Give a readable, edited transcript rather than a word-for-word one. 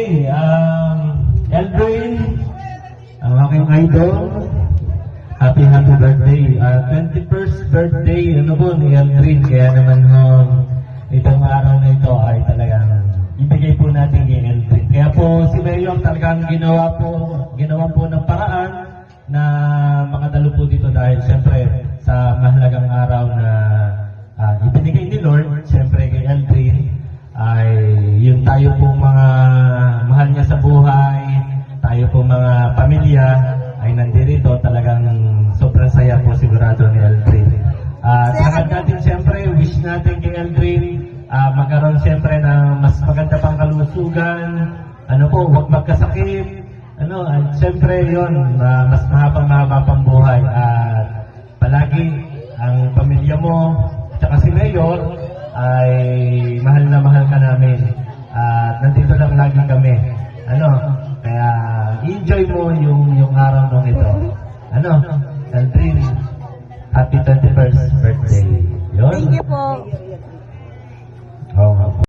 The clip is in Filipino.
Okay, Eldrin, ang aking idol, happy birthday. 21st birthday, ano po, ni Eldrin. Kaya naman itong araw na ito ay talagang ibigay po natin kay Eldrin. Kaya po si Mayor talagang ginawa po ng paraan na makadalo po dito dahil siyempre sa mahalagang araw na ibinigay ni Lord, siyempre kay Eldrin, ay yung tayo pong mga mahal niya sa buhay, tayo pong mga pamilya ay nandito, talagang sobrang saya po sigurado ni Eldrin. Salamat natin siyempre, wish natin kay Eldrin magkaroon siyempre ng mas maganda pang kalusugan, huwag magkasakit, at siyempre yun, mas mahaba pang buhay, at palagi ang pamilya mo, tsaka si Mayor, ay mahal na mahal ka namin, at nandito lang lagi kami, kaya enjoy mo yung araw mong ito, Eldrin.